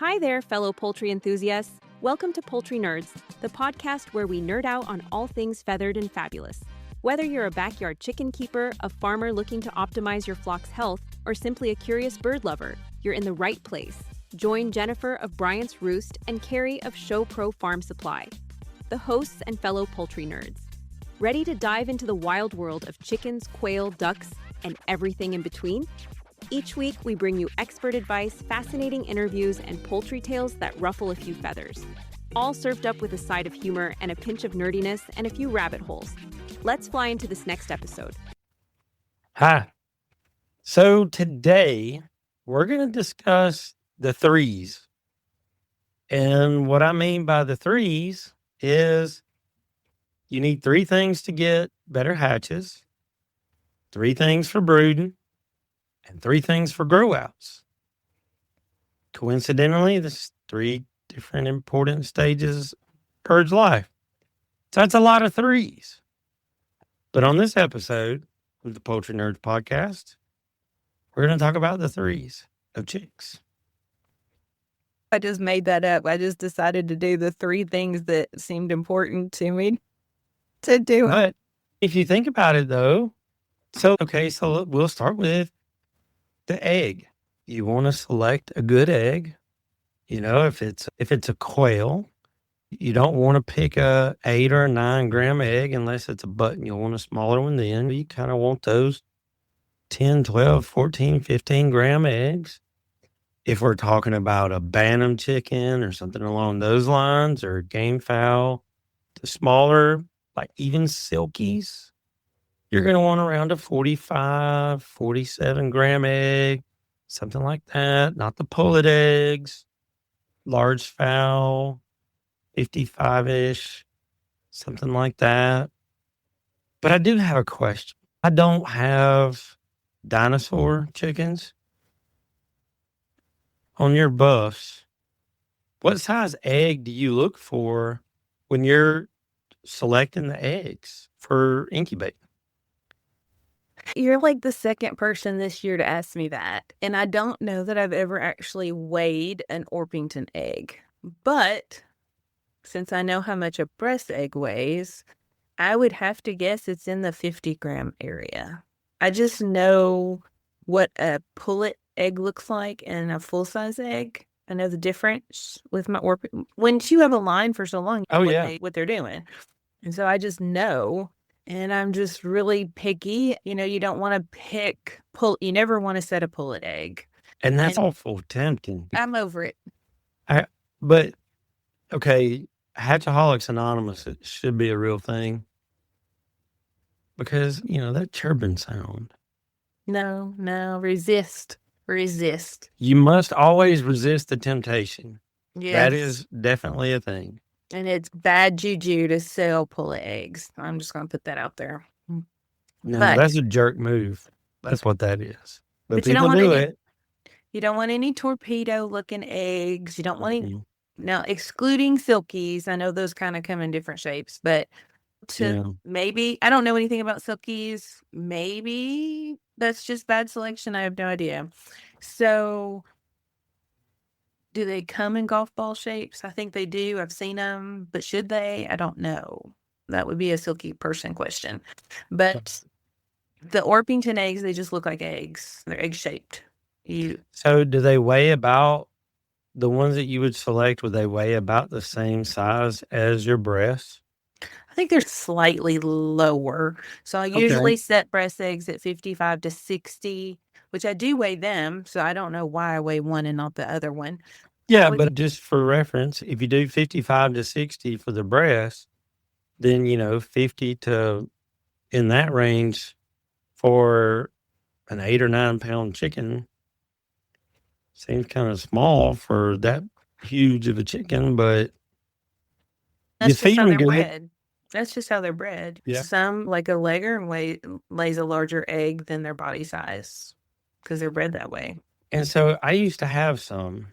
Hi there, fellow poultry enthusiasts. Welcome to Poultry Nerds, the podcast where we nerd out on all things feathered and fabulous. Whether you're a backyard chicken keeper, a farmer looking to optimize your flock's health, or simply a curious bird lover, you're in the right place. Join Jennifer of Bryant's Roost and Carrie of Show Pro Farm Supply, the hosts and fellow poultry nerds. Ready to dive into the wild world of chickens, quail, ducks, and everything in between? Each week, we bring you expert advice, fascinating interviews, and poultry tales that ruffle a few feathers. All served up with a side of humor and a pinch of nerdiness and a few rabbit holes. Let's fly into this next episode. Hi. So today, we're going to discuss the threes. And what I mean by the threes is you need three things to get better hatches, three things for brooding, and three things for grow outs. Coincidentally, there's three different important stages of bird's life. So that's a lot of threes. But on this episode of the Poultry Nerds Podcast, we're going to talk about the threes of chicks. I just made that up. I just decided to do the three things that seemed important to me to do. But if you think about it, though, so we'll start with the egg. You want to select a good egg. You know, if it's a quail, you don't want to pick a 8 or 9 gram egg unless it's a button. You'll want a smaller one then. You kind of want those 10, 12, 14, 15 gram eggs. If we're talking about a bantam chicken or something along those lines, or game fowl, the smaller, like even silkies, you're going to want around a 45, 47 gram egg, something like that. Not the pullet eggs, large fowl, 55-ish, something like that. But I do have a question. I don't have dinosaur chickens. On your buffs, what size egg do you look for when you're selecting the eggs for incubating? You're like the second person this year to ask me that. And I don't know that I've ever actually weighed an Orpington egg. But since I know how much a breast egg weighs, I would have to guess it's in the 50 gram area. I just know what a pullet egg looks like and a full-size egg. I know the difference with my Orpington. When you have a line for so long, what they're doing. And so I just know. And I'm just really picky. You know, you don't want to pick you never want to set a pullet egg. And that's awful tempting. I'm over it. But Hatchaholics Anonymous, it should be a real thing. Because, you know, that chirping sound. No, resist. You must always resist the temptation. Yes. That is definitely a thing. And it's bad juju to sell pullet eggs. I'm just going to put that out there. No, that's a jerk move. That's what that is. But people do it. You don't want any torpedo-looking eggs. You don't want any... Now, excluding silkies, I know those kind of come in different shapes, but maybe... I don't know anything about silkies. Maybe that's just bad selection. I have no idea. So... do they come in golf ball shapes? I think they do. I've seen them, but should they? I don't know. That would be a silky person question. But the Orpington eggs, they just look like eggs. They're egg-shaped. So do they weigh about, the ones that you would select, would they weigh about the same size as your breasts? I think they're slightly lower. So I usually set breast eggs at 55 to 60, which I do weigh them. So I don't know why I weigh one and not the other one. Yeah, but just for reference, if you do 55 to 60 for the breast, then, 50 to in that range for an 8 or 9 pound chicken seems kind of small for that huge of a chicken, but that's just how they're bred. That's just how they're bred. Yeah. Some, like a legger, lays a larger egg than their body size because they're bred that way. And so I used to have some.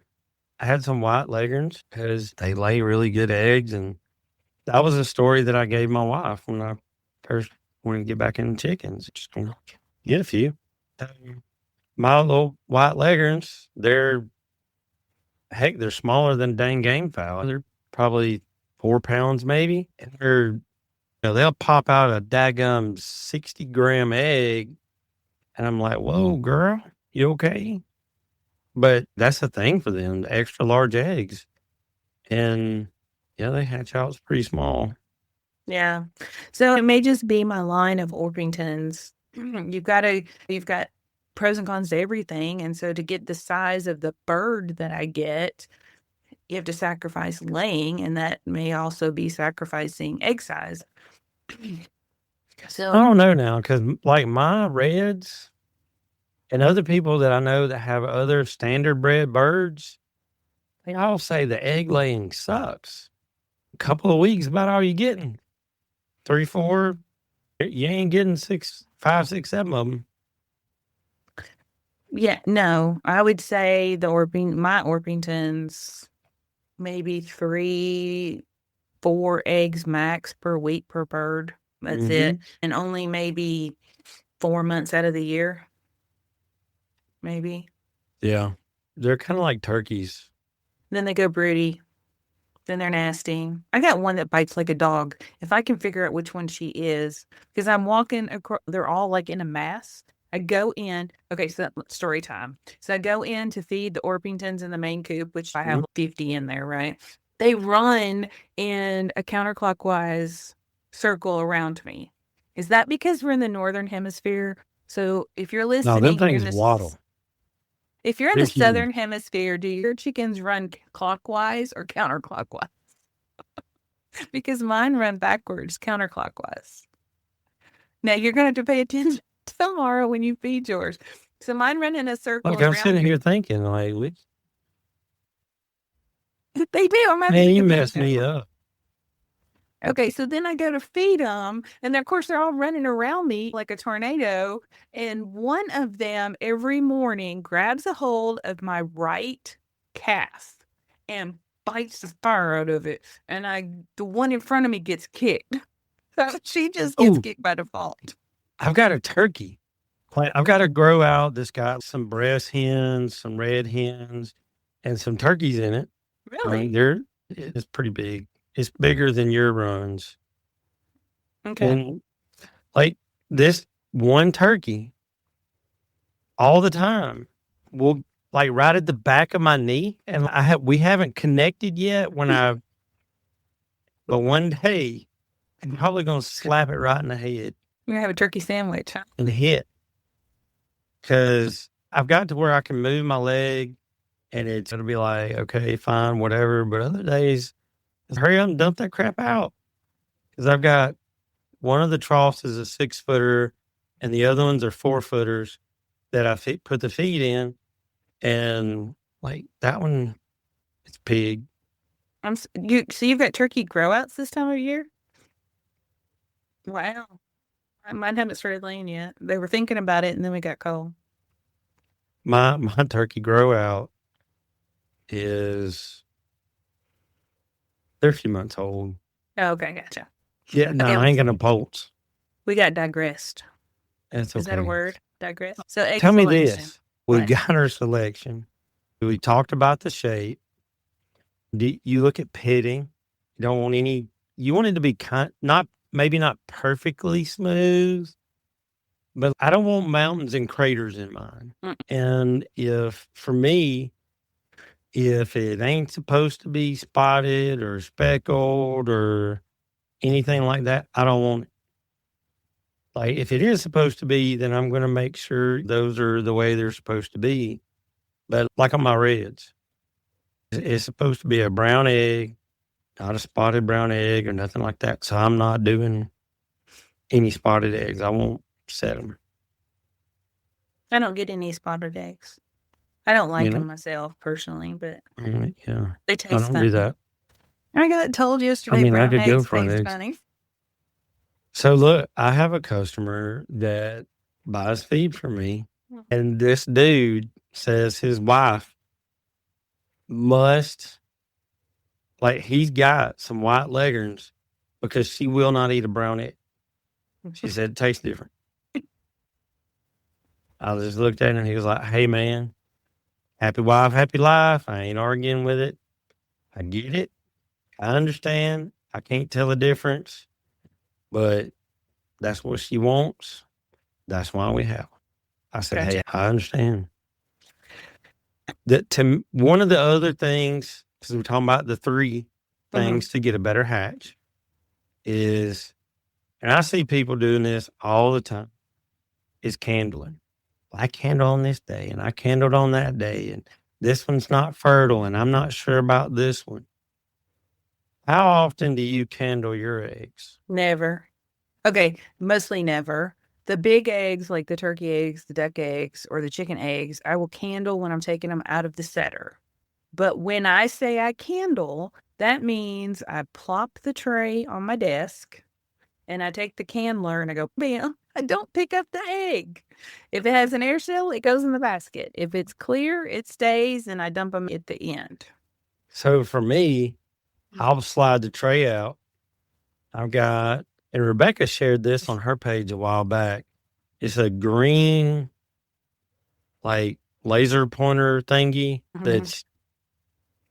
I had some white leghorns because they lay really good eggs. And that was a story that I gave my wife when I first wanted to get back into chickens. Just going to get a few. My little white leghorns, they're heck, they're smaller than dang game fowl. They're probably 4 pounds maybe. And they'll pop out a daggum 60-gram egg. And I'm like, whoa, girl, you okay? But that's the thing for them, the extra large eggs. And yeah, they hatch out pretty small. Yeah. So it may just be my line of Orpingtons. You've got pros and cons to everything. And so to get the size of the bird that I get, you have to sacrifice laying, and that may also be sacrificing egg size. So I don't know now, because like my reds and other people that I know that have other standard bred birds, they all say the egg laying sucks. A couple of weeks, about all you're getting. 3, 4, you ain't getting 6, 5, 6, 7 of them. yeah, no, I would say my Orpingtons, maybe 3, 4 eggs max per week per bird. That's it. And only maybe 4 months out of the year. Maybe. Yeah. They're kind of like turkeys. Then they go broody. Then they're nasty. I got one that bites like a dog. If I can figure out which one she is, because I'm walking across, they're all like in a mass. I go in. Okay, so story time. So I go in to feed the Orpingtons in the main coop, which I have 50 in there, right? They run in a counterclockwise circle around me. Is that because we're in the northern hemisphere? So if you're listening, No, them things waddle. If you're in the southern hemisphere, do your chickens run clockwise or counterclockwise? Because mine run backwards, counterclockwise. Now you're going to have to pay attention tomorrow when you feed yours. So mine run in a circle. Like I'm sitting here thinking, like, they do. Man, you messed me up. Okay, so then I go to feed them, and of course they're all running around me like a tornado, and one of them every morning grabs a hold of my right calf and bites the fire out of it, and the one in front of me gets kicked. So she just gets kicked by default. I've got a turkey. I've got to grow out. This got some breast hens, some red hens, and some turkeys in it. Really? It's pretty big. It's bigger than your runs. Okay. And like this one turkey, all the time, will like right at the back of my knee, and we haven't connected yet. But one day, I'm probably gonna slap it right in the head. You're gonna have a turkey sandwich, huh? And hit, because I've got to where I can move my leg, and it's gonna be like, okay, fine, whatever. But other days, hurry up and dump that crap out. Because I've got one of the troughs is a 6-footer, and the other ones are 4-footers that I put the feed in. And like that one, it's pig. So you've got turkey grow outs this time of year? Wow. Mine haven't started laying yet. They were thinking about it, and then we got cold. My turkey grow out is... They're a few months old. Oh, okay, gotcha. Yeah, no, I ain't got no poults. We got digressed. That's okay. Is that a word? Digress? So egg Tell selection. me this. We got our selection. We talked about the shape. You look at pitting. You don't want any... You want it to be maybe not perfectly smooth, but I don't want mountains and craters in mine. And for me... If it ain't supposed to be spotted or speckled or anything like that, I don't want it. Like, if it is supposed to be, then I'm going to make sure those are the way they're supposed to be. But like on my reds, it's supposed to be a brown egg, not a spotted brown egg or nothing like that. So I'm not doing any spotted eggs. I won't set them. I don't get any spotted eggs. I don't like them myself personally, but yeah, they taste I don't funny. do that. I got told yesterday brown I could go eggs for taste eggs. funny. So look, I have a customer that buys feed from me, and this dude says his wife must, like, he's got some white leghorns because she will not eat a brown egg. She said it tastes different. I just looked at him and he was like, hey man, Happy wife, happy life. I ain't arguing with it. I get it. I understand. I can't tell the difference, but that's what she wants. That's why we have her. I said, Gotcha. hey, I understand. One of the other things, because we're talking about the three things to get a better hatch, is, and I see people doing this all the time, is candling. I candle on this day, and I candled on that day, and this one's not fertile, and I'm not sure about this one. How often do you candle your eggs? Never. Okay, mostly never. The big eggs, like the turkey eggs, the duck eggs, or the chicken eggs, I will candle when I'm taking them out of the setter. But when I say I candle, that means I plop the tray on my desk and I take the candler and I go, bam, I don't pick up the egg. If it has an air seal, it goes in the basket. If it's clear, it stays and I dump them at the end. So for me, I'll slide the tray out. I've got, and Rebecca shared this on her page a while back. It's a green, like laser pointer thingy that's,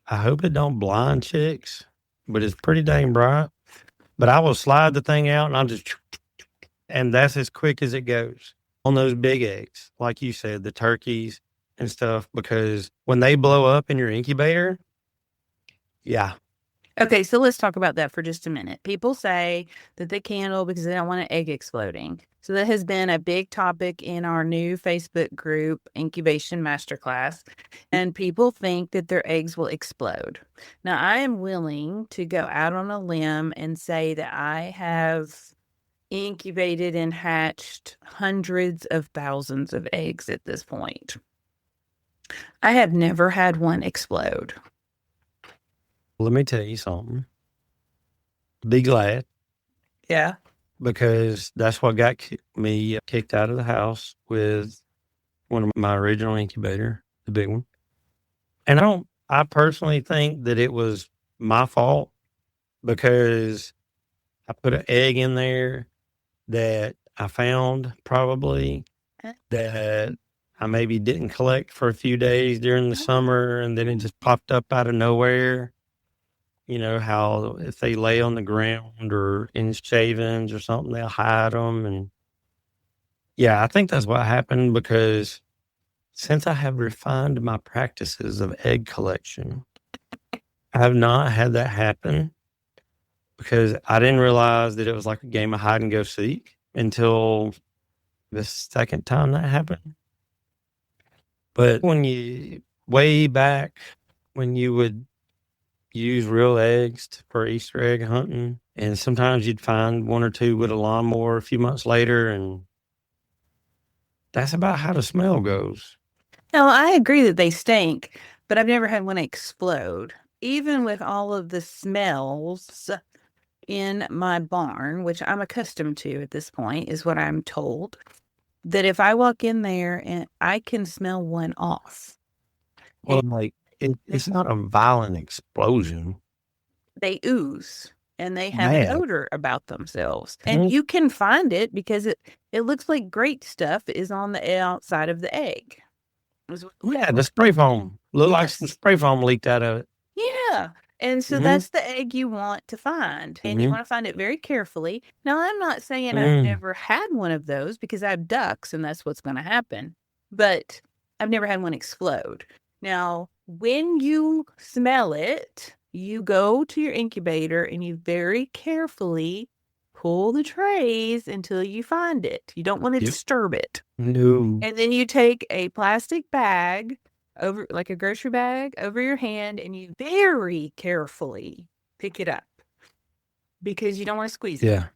I hope it don't blind chicks, but it's pretty dang bright. But I will slide the thing out and I'll just, and that's as quick as it goes on those big eggs. Like you said, the turkeys and stuff, because when they blow up in your incubator, yeah. Okay, so let's talk about that for just a minute. People say that they candle because they don't want an egg exploding. So that has been a big topic in our new Facebook group, Incubation Masterclass. And people think that their eggs will explode. Now, I am willing to go out on a limb and say that I have incubated and hatched hundreds of thousands of eggs at this point. I have never had one explode. Let me tell you something. Be glad. Yeah. Because that's what got me kicked out of the house with one of my original incubator, the big one. And I personally think that it was my fault because I put an egg in there that I found probably that I maybe didn't collect for a few days during the summer, and then it just popped up out of nowhere. You know how if they lay on the ground or in shavings or something, they'll hide them. And yeah, I think that's what happened because since I have refined my practices of egg collection, I have not had that happen because I didn't realize that it was like a game of hide and go seek until the second time that happened. But way back when you would use real eggs for Easter egg hunting, and sometimes you'd find one or two with a lawnmower a few months later, and that's about how the smell goes. No, I agree that they stink, but I've never had one explode. Even with all of the smells in my barn, which I'm accustomed to at this point, is what I'm told, that if I walk in there and I can smell one off. Well, like it's not a violent explosion. They ooze and they have an odor about themselves. And you can find it because it looks like great stuff is on the outside of the egg. Yeah, the spray foam. Look like some spray foam leaked out of it. Yeah. And so that's the egg you want to find. And you want to find it very carefully. Now, I'm not saying I've never had one of those because I have ducks and that's what's going to happen. But I've never had one explode. Now, when you smell it, you go to your incubator and you very carefully pull the trays until you find it. You don't want to disturb it. No. And then you take a plastic bag over, like a grocery bag, over your hand, and you very carefully pick it up because you don't want to squeeze it. Yeah.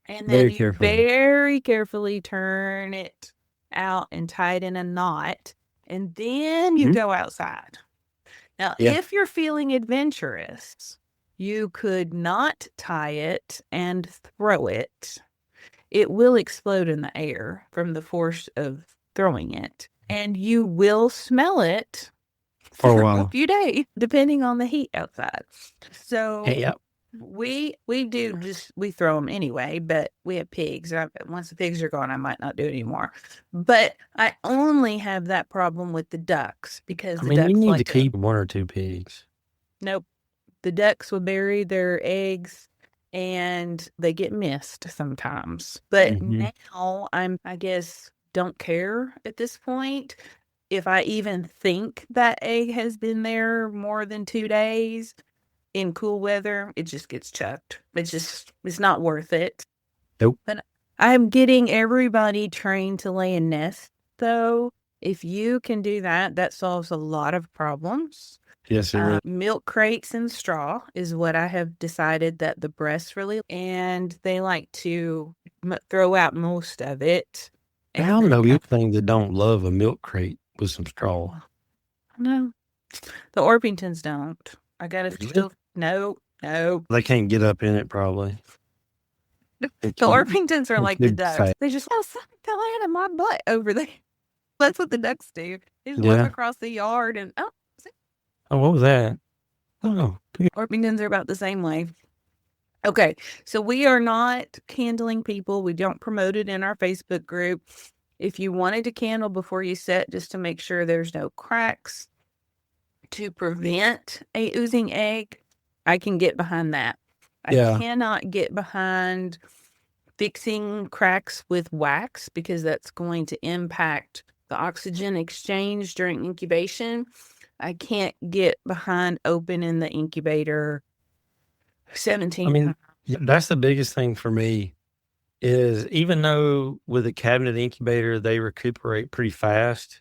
And then you very carefully turn it out and tie it in a knot. And then you go outside. Now, if you're feeling adventurous, you could not tie it and throw it. It will explode in the air from the force of throwing it. And you will smell it for a while. A few days, depending on the heat outside. So We do we throw them anyway, but we have pigs. Once the pigs are gone, I might not do it anymore. But I only have that problem with the ducks because I the mean, you ducks need to like to. keep 1 or 2 pigs. Nope. The ducks will bury their eggs and they get missed sometimes. But Mhm. now I guess, don't care at this point. If I even think that egg has been there more than 2 days in cool weather, it just gets chucked. It's not worth it. Nope. But I'm getting everybody trained to lay a nest, though. If you can do that, that solves a lot of problems. Yes, it really. Milk crates and straw is what I have decided that the breasts really, and they like to throw out most of it. I don't know anything that don't love a milk crate with some straw. No, the Orpingtons don't. I gotta Really? still no. They can't get up in it, probably. The Orpingtons are like the ducks. They just something fell out of my butt over there. That's what the ducks do. They just walk across the yard and Oh, what was that? Oh, Orpingtons are about the same way. Okay, so we are not candling people. We don't promote it in our Facebook group. If you wanted to candle before you set, just to make sure there's no cracks to prevent a oozing egg, I can get behind that. I cannot get behind fixing cracks with wax because that's going to impact the oxygen exchange during incubation. I can't get behind opening the incubator 17 I mean, that's the biggest thing for me is even though with a cabinet incubator, they recuperate pretty fast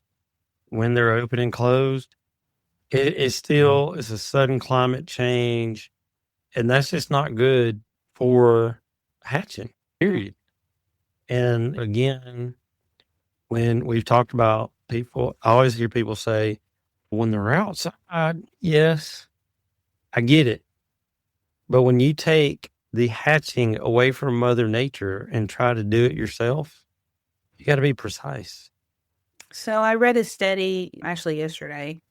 when they're open and closed, it's still, it's a sudden climate change. And that's just not good for hatching, period. And again, when we've talked about people, I always hear people say, when they're outside, yes, I get it. But when you take the hatching away from Mother Nature and try to do it yourself, you got to be precise. So I read a study actually yesterday,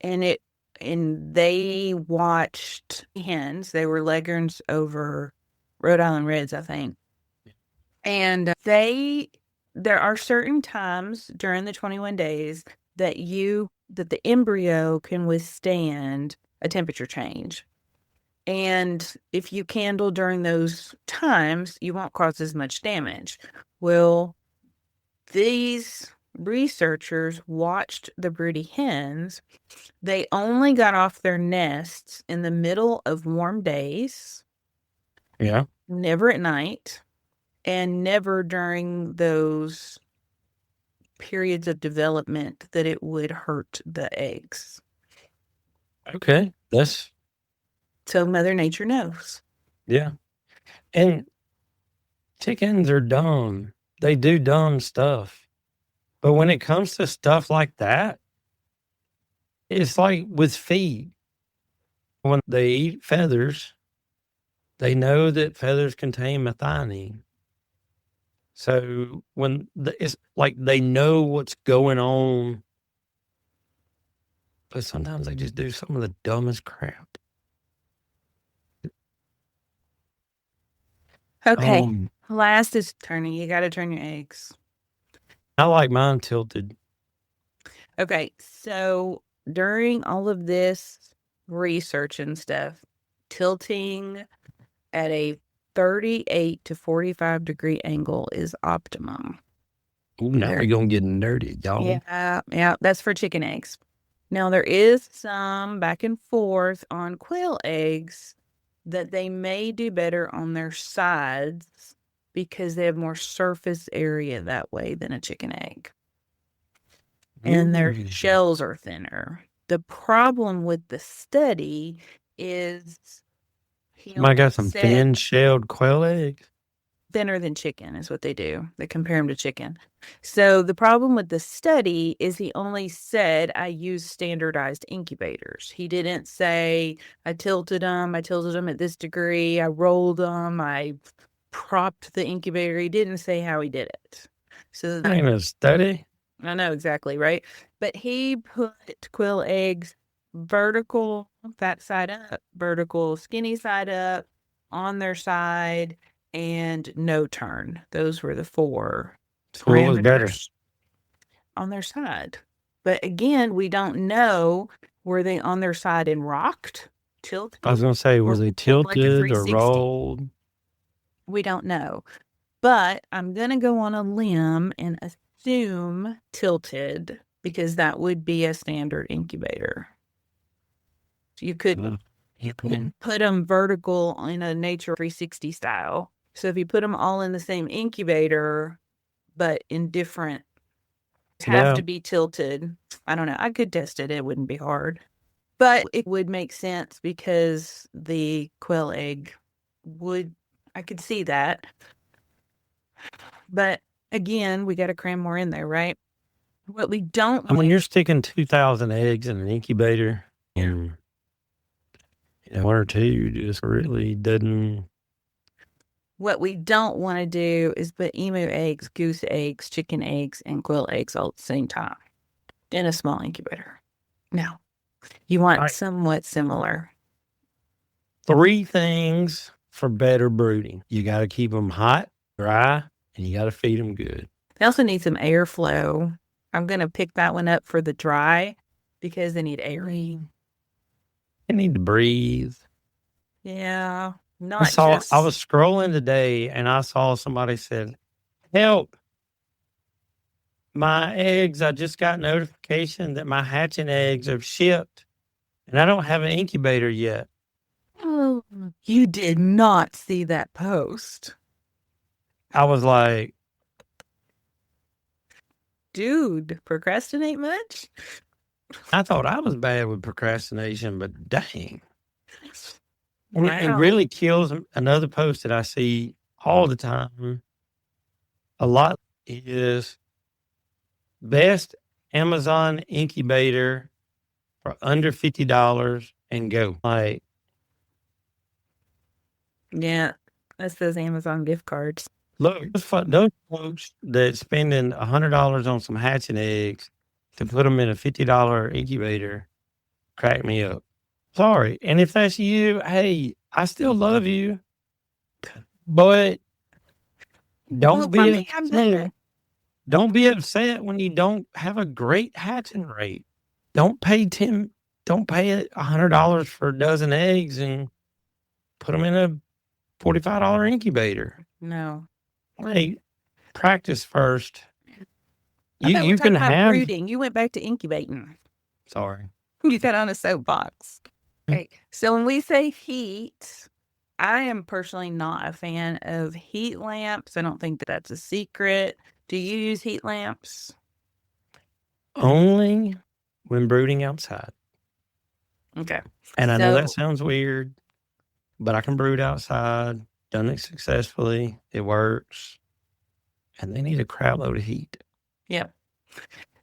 and they watched hens. They were Leghorns over Rhode Island Reds, I think. And there are certain times during the 21 days that the embryo can withstand a temperature change. And if you candle during those times, you won't cause as much damage. Well, these researchers watched the broody hens. They only got off their nests in the middle of warm days. Yeah. Never at night, and never during those periods of development that it would hurt the eggs. Okay. So Mother Nature knows. Yeah. And chickens are dumb. They do dumb stuff. But when it comes to stuff like that, it's like with feed. When they eat feathers, they know that feathers contain methionine. So it's like they know what's going on, but sometimes they just do some of the dumbest crap. Okay. Last is turning. You got to turn your eggs. I like mine tilted. Okay. So during all of this research and stuff, tilting at a 38 to 45 degree angle is optimum. Ooh, now we're going to get nerdy, y'all. Yeah. That's for chicken eggs. Now, there is some back and forth on quail eggs that they may do better on their sides because they have more surface area that way than a chicken egg. And their shells are thinner. The problem with the study is I got some thin-shelled quail eggs. Thinner than chicken is what they do. They compare them to chicken. So the problem with the study is he only said I use standardized incubators. He didn't say I tilted them at this degree. I rolled them. I propped the incubator. He didn't say how he did it. So that ain't a study. I know exactly, right? But he put quail eggs vertical, fat side up, vertical, skinny side up, on their side, and no turn. Those were the 4 So what was better? parameters on their side. But again, we don't know, were they on their side and rocked, tilted? I was going to say, or was they like a tilted or 360? rolled? We don't know. But I'm going to go on a limb and assume tilted, because that would be a standard incubator. So you could put them vertical in a nature 360 style. So if you put them all in the same incubator, but in different, have to be tilted. I don't know. I could test it. It wouldn't be hard. But it would make sense because the quail egg would, I could see that. But again, we got to cram more in there, right? What we don't When you're sticking 2,000 eggs in an incubator, and 1 or 2 just really doesn't. What we don't want to do is put emu eggs, goose eggs, chicken eggs, and quail eggs all at the same time in a small incubator. No. You want somewhat similar. 3 things for better brooding. You got to keep them hot, dry, and you got to feed them good. They also need some airflow. I'm going to pick that one up for the dry because they need airing. They need to breathe. Yeah. I was scrolling today and I saw somebody said, "Help. My eggs, I just got notification that my hatching eggs have shipped and I don't have an incubator yet." Oh, you did not see that post. I was like, dude, procrastinate much? I thought I was bad with procrastination, but dang. Wow. It really kills another post that I see all the time. A lot is best Amazon incubator for under $50 and go. Like, yeah, that's those Amazon gift cards. Look, those folks that spending $100 on some hatching eggs to put them in a $50 incubator crack me up. Sorry. And if that's you, hey, I still love you, but don't be upset when you don't have a great hatching rate. Don't pay $100 for a dozen eggs and put them in a $45 incubator. No. Hey, practice first. You can have brooding. You went back to incubating. Sorry. You got on a soapbox. Okay. So when we say heat, I am personally not a fan of heat lamps. I don't think that that's a secret. Do you use heat lamps? Only when brooding outside. Okay. And I know that sounds weird, but I can brood outside. Done it successfully. It works. And they need a crowd load of heat. Yep.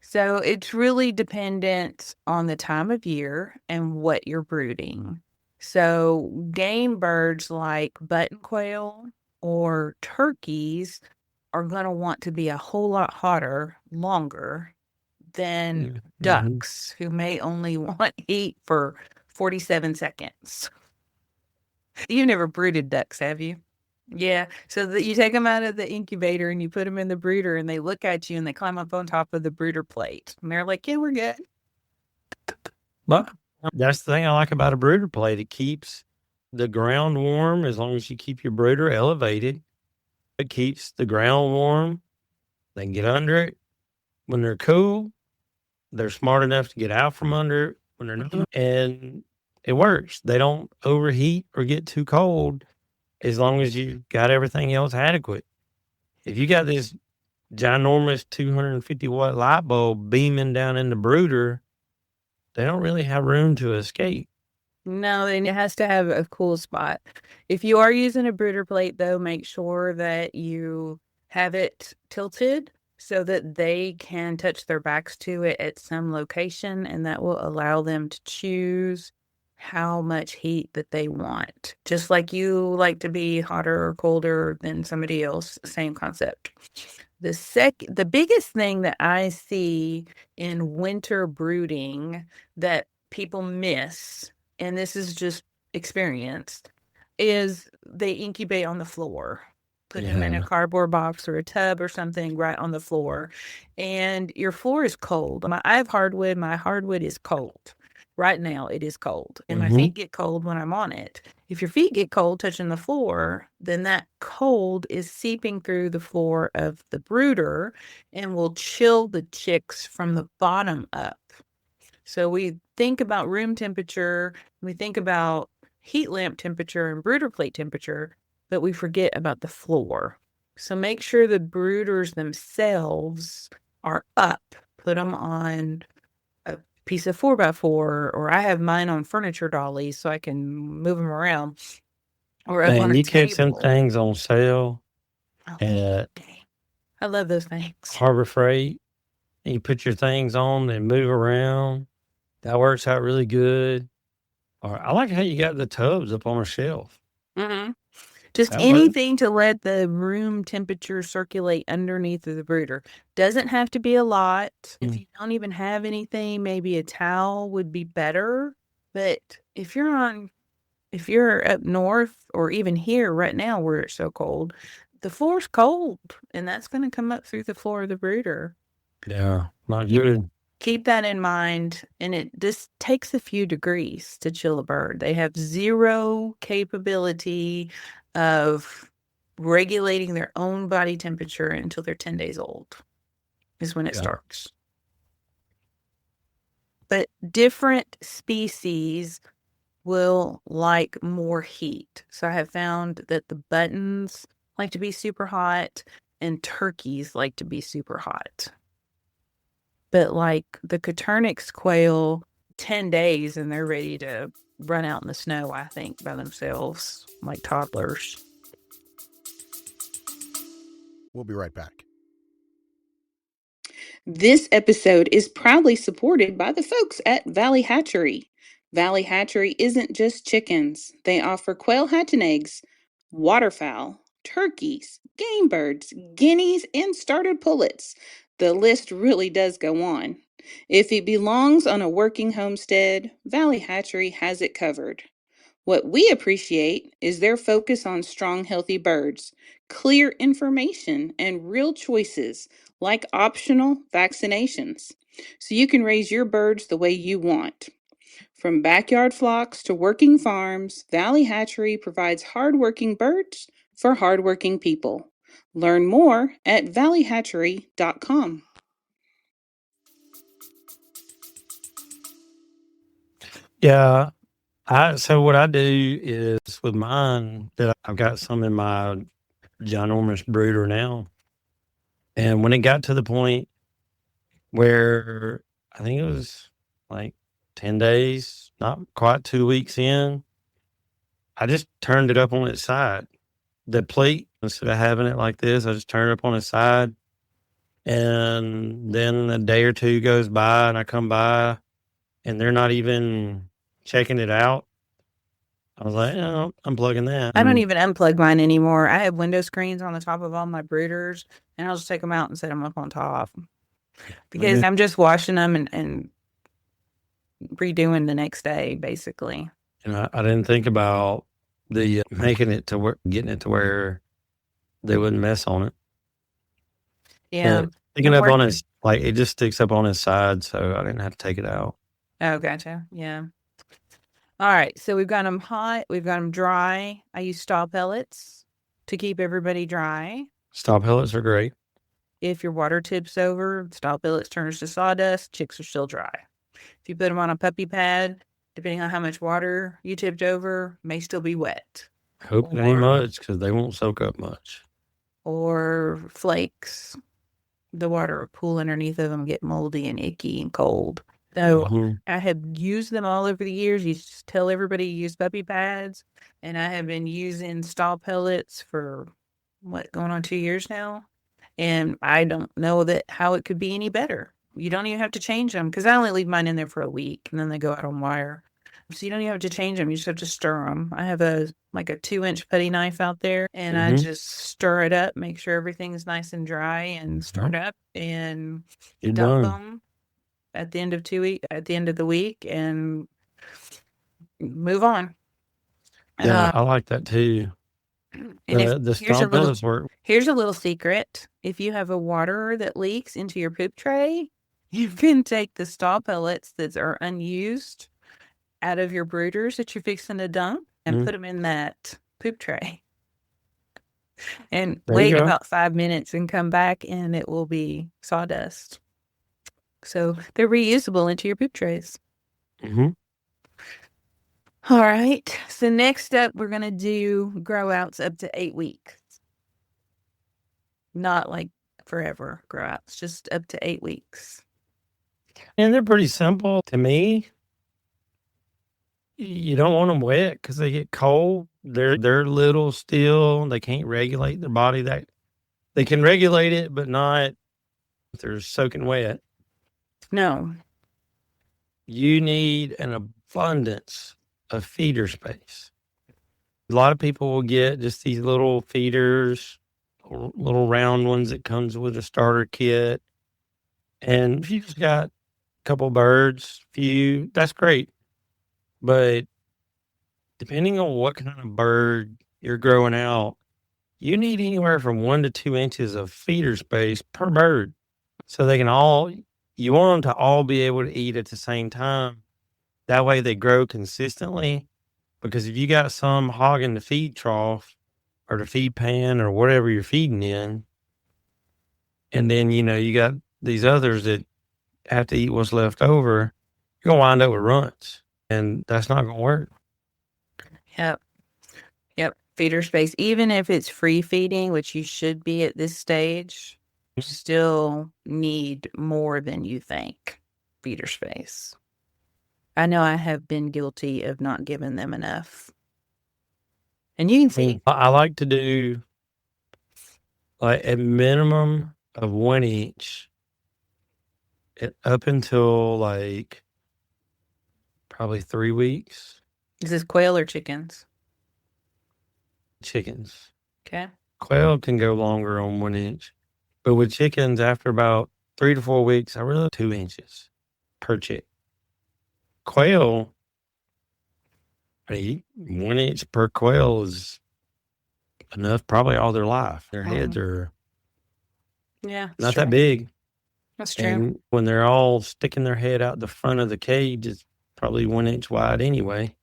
So it's really dependent on the time of year and what you're brooding. So game birds like button quail or turkeys are going to want to be a whole lot hotter longer than ducks, who may only want heat for 47 seconds. You've never brooded ducks, have you? Yeah. So you take them out of the incubator and you put them in the brooder and they look at you and they climb up on top of the brooder plate. And they're like, yeah, we're good. But that's the thing I like about a brooder plate. It keeps the ground warm as long as you keep your brooder elevated. It keeps the ground warm. They can get under it. When they're cool, they're smart enough to get out from under it when they're not. And it works. They don't overheat or get too cold as long as you got everything else adequate. If you got this ginormous 250 watt light bulb beaming down in the brooder, they don't really have room to escape. No, and it has to have a cool spot. If you are using a brooder plate, though, make sure that you have it tilted so that they can touch their backs to it at some location, and that will allow them to choose how much heat that they want. Just like you like to be hotter or colder than somebody else, same concept. The biggest thing that I see in winter brooding that people miss, and this is just experience, is they incubate on the floor. Put them in a Yeah. cardboard box or a tub or something right on the floor. And your floor is cold. I have hardwood. My hardwood is cold. Right now, it is cold. And my Mm-hmm. feet get cold when I'm on it. If your feet get cold touching the floor, then that cold is seeping through the floor of the brooder and will chill the chicks from the bottom up. So we think about room temperature, we think about heat lamp temperature and brooder plate temperature, but we forget about the floor. So make sure the brooders themselves are up. Put them on a piece of 4x4, or I have mine on furniture dollies so I can move them around, or up on Man, a you catch them table. things on sale Oh, at I love those things. Harbor Freight. And you put your things on and move around. That works out really good. Or I like how you got the tubs up on a shelf. Mm-hmm. Just That works. anything to let the room temperature circulate underneath of the brooder. Doesn't have to be a lot. If you don't even have anything, maybe a towel would be better. But if you're up north, or even here right now where it's so cold, the floor's cold, and that's going to come up through the floor of the brooder. Yeah, not good. Keep that in mind, and it just takes a few degrees to chill a bird. They have zero capability of regulating their own body temperature until they're 10 days old, is when it starts. But different species will like more heat. So I have found that the buttons like to be super hot, and turkeys like to be super hot. But like the Coturnix quail, 10 days and they're ready to run out in the snow, I think, by themselves, like toddlers. We'll be right back. This episode is proudly supported by the folks at Valley Hatchery. Valley Hatchery isn't just chickens. They offer quail hatch and eggs, waterfowl, turkeys, game birds, guineas, and starter pullets. The list really does go on. If it belongs on a working homestead, Valley Hatchery has it covered. What we appreciate is their focus on strong, healthy birds, clear information, and real choices like optional vaccinations, so you can raise your birds the way you want. From backyard flocks to working farms, Valley Hatchery provides hardworking birds for hardworking people. Learn more at valleyhatchery.com. Yeah. So what I do is with mine, that I've got some in my ginormous brooder now. And when it got to the point where I think it was like 10 days, not quite 2 weeks in, I just turned it up on its side. The plate, instead of having it like this, I just turned it up on its side. And then a day or two goes by and I come by and they're not even checking it out. I was like, oh, I'm plugging that. I don't even unplug mine anymore. I have window screens on the top of all my brooders, and I'll just take them out and set them up on top. Because I'm just washing them and redoing the next day, basically. And I didn't think about the making it to where, getting it to where they wouldn't mess on it. Yeah. Sticking up on his, like, it just sticks up on his side, so I didn't have to take it out. Oh, gotcha. Yeah. All right. So we've got them hot. We've got them dry. I use stall pellets to keep everybody dry. Stall pellets are great. If your water tips over, stall pellets turns to sawdust, chicks are still dry. If you put them on a puppy pad, depending on how much water you tipped over, may still be wet. Hope it ain't much, because they won't soak up much. Or flakes. The water will pool underneath of them, get moldy and icky and cold. So I have used them all over the years. You just tell everybody to use puppy pads. And I have been using stall pellets for, going on 2 years now. And I don't know how it could be any better. You don't even have to change them, because I only leave mine in there for a week and then they go out on wire. So you don't even have to change them. You just have to stir them. I have a 2-inch putty knife out there, and I just stir it up, make sure everything's nice and dry, and stir it up and dump them at the end of the week, and move on. Yeah, I like that too. And if The stone pellets work. here's a little secret. If you have a waterer that leaks into your poop tray, you can take the stall pellets that are unused out of your brooders that you're fixing to dump and put them in that poop tray. And wait about 5 minutes and come back and it will be sawdust. So they're reusable into your poop trays. Mm-hmm. All right. So next up, we're going to do grow outs up to 8 weeks. Not like forever grow outs, just up to 8 weeks. And they're pretty simple to me. You don't want them wet because they get cold. They're little still. They can't regulate their body. That they can regulate it, but not if they're soaking wet. No. You need an abundance of feeder space. A lot of people will get just these little feeders, little round ones that comes with a starter kit. And if you just got a couple birds, that's great. But depending on what kind of bird you're growing out, you need anywhere from 1 to 2 inches of feeder space per bird. So they can you want them to all be able to eat at the same time. That way they grow consistently. Because if you got some hogging the feed trough or the feed pan or whatever you're feeding in, and then, you got these others that have to eat what's left over, you're going to wind up with runts. And that's not going to work. Yep. Feeder space, even if it's free feeding, which you should be at this stage, you still need more than you think feeder space. I know I have been guilty of not giving them enough. And you can see. I like to do like a minimum of 1 inch up until like probably 3 weeks. Is this quail or chickens? Chickens. Okay. Quail can go longer on 1 inch. But with chickens, after about 3 to 4 weeks, I really 2 inches per chick. Quail, 1 inch per quail is enough probably all their life. Their heads are not that big. That's true. And when they're all sticking their head out the front of the cage, it's probably 1 inch wide anyway.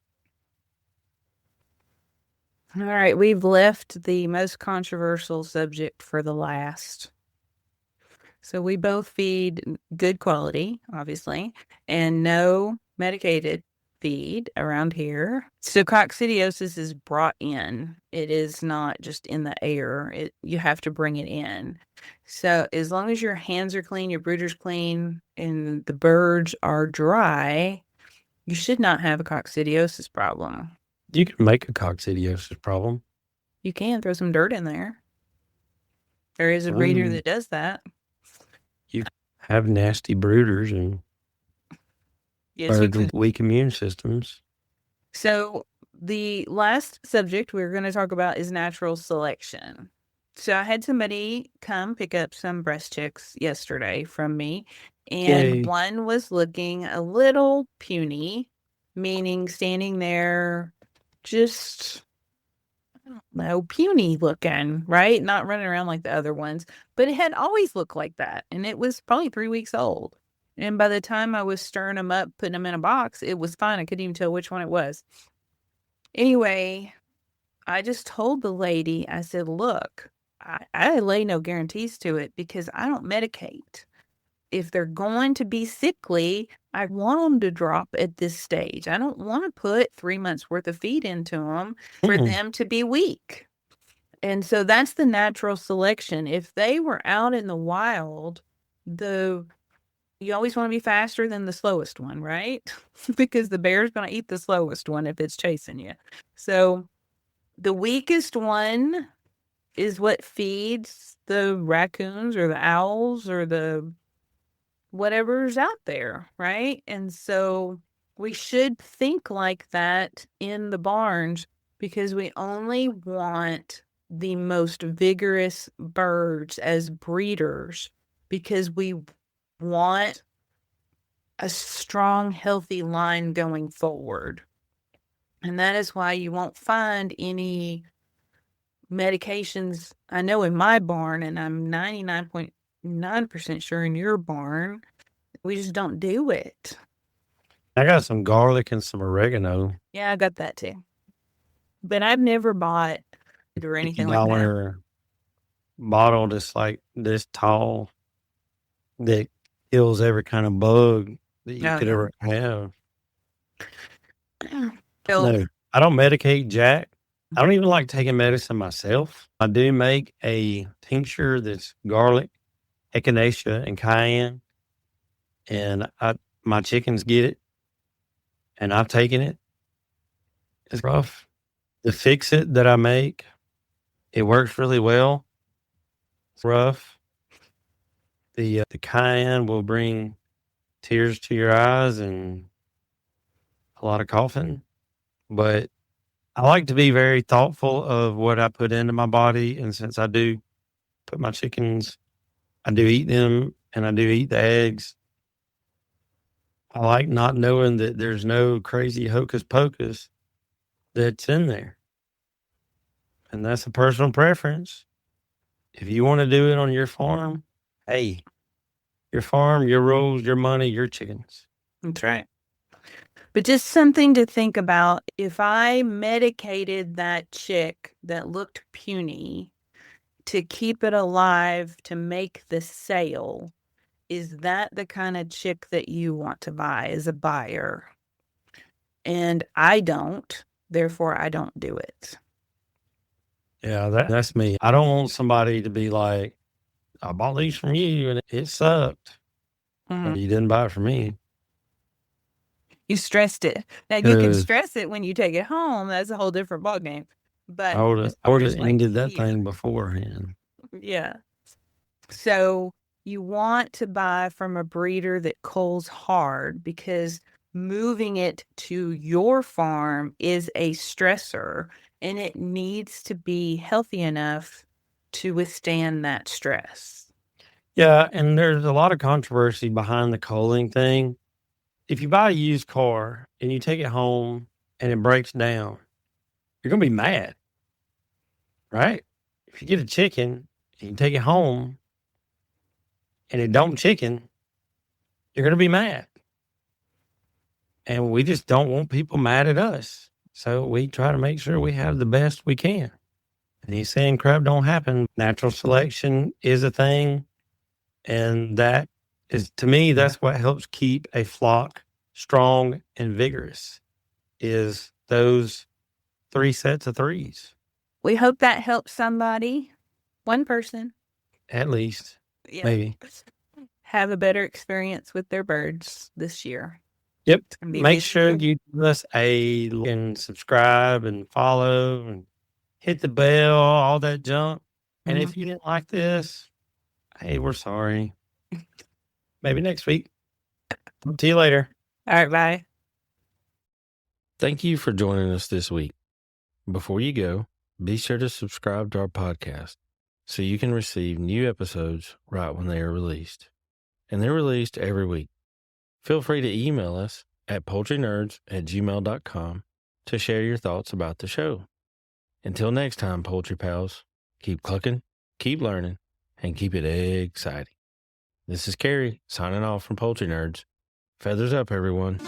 All right. We've left the most controversial subject for the last. So we both feed good quality, obviously, and no medicated feed around here. So coccidiosis is brought in. It is not just in the air. You have to bring it in. So as long as your hands are clean, your brooder's clean, and the birds are dry, you should not have a coccidiosis problem. You can make a coccidiosis problem. You can throw some dirt in there. There is a breeder that does that. You have nasty brooders and birds with weak immune systems. So the last subject we're going to talk about is natural selection. So I had somebody come pick up some breast chicks yesterday from me, and one was looking a little puny, meaning standing there just, I don't know, puny looking, right? Not running around like the other ones, but it had always looked like that. And it was probably 3 weeks old. And by the time I was stirring them up, putting them in a box, it was fine. I couldn't even tell which one it was. Anyway, I just told the lady, I said, look, I lay no guarantees to it because I don't medicate. If they're going to be sickly, I want them to drop at this stage. I don't want to put 3 months worth of feed into them for them to be weak. And so that's the natural selection. If they were out in the wild, you always want to be faster than the slowest one, right? Because the bear's going to eat the slowest one if it's chasing you. So the weakest one is what feeds the raccoons or the owls or the whatever's out there, right? And so we should think like that in the barns because we only want the most vigorous birds as breeders because we want a strong, healthy line going forward. And that is why you won't find any medications. I know in my barn, and I'm 99.9% sure in your barn, we just don't do it. I got some garlic and some oregano. Yeah, I got that too. But I've never bought it or anything like that. $50 bottle that's like this tall that kills every kind of bug that you could ever have. No, I don't medicate Jack. I don't even like taking medicine myself. I do make a tincture that's garlic, echinacea, and cayenne. And my chickens get it. And I've taken it. It's rough. The fix-it that I make, it works really well. It's rough. The cayenne will bring tears to your eyes and a lot of coughing. But I like to be very thoughtful of what I put into my body. And since I do put my chickens, I do eat them and I do eat the eggs. I like not knowing that there's no crazy hocus pocus that's in there. And that's a personal preference. If you want to do it on your farm, hey, your farm, your rules, your money, your chickens. That's right. But just something to think about. If I medicated that chick that looked puny to keep it alive to make the sale, is that the kind of chick that you want to buy as a buyer? And I don't. Therefore, I don't do it. Yeah, that's me. I don't want somebody to be like, I bought these from you and it sucked. Mm-hmm. You didn't buy it from me. You stressed it. Now, you can stress it when you take it home. That's a whole different ballgame. But I would have ended that thing beforehand. Yeah. So you want to buy from a breeder that culls hard, because moving it to your farm is a stressor, and it needs to be healthy enough to withstand that stress. Yeah, and there's a lot of controversy behind the culling thing. If you buy a used car and you take it home and it breaks down, you're going to be mad, right? If you get a chicken and you take it home and it don't chicken, you're going to be mad. And we just don't want people mad at us. So we try to make sure we have the best we can. And he's saying crap don't happen. Natural selection is a thing. And that is, to me, that's what helps keep a flock strong and vigorous, is those 3 sets of 3s. We hope that helps somebody, one person. At least, maybe. Have a better experience with their birds this year. Yep. Make sure you give us and subscribe and follow and hit the bell, all that junk. And if you didn't like this, hey, we're sorry. Maybe next week. Talk to you later. All right, bye. Thank you for joining us this week. Before you go, be sure to subscribe to our podcast so you can receive new episodes right when they are released. And they're released every week. Feel free to email us at poultrynerds@gmail.com to share your thoughts about the show. Until next time, Poultry Pals, keep clucking, keep learning, and keep it exciting. This is Carrie signing off from Poultry Nerds. Feathers up, everyone.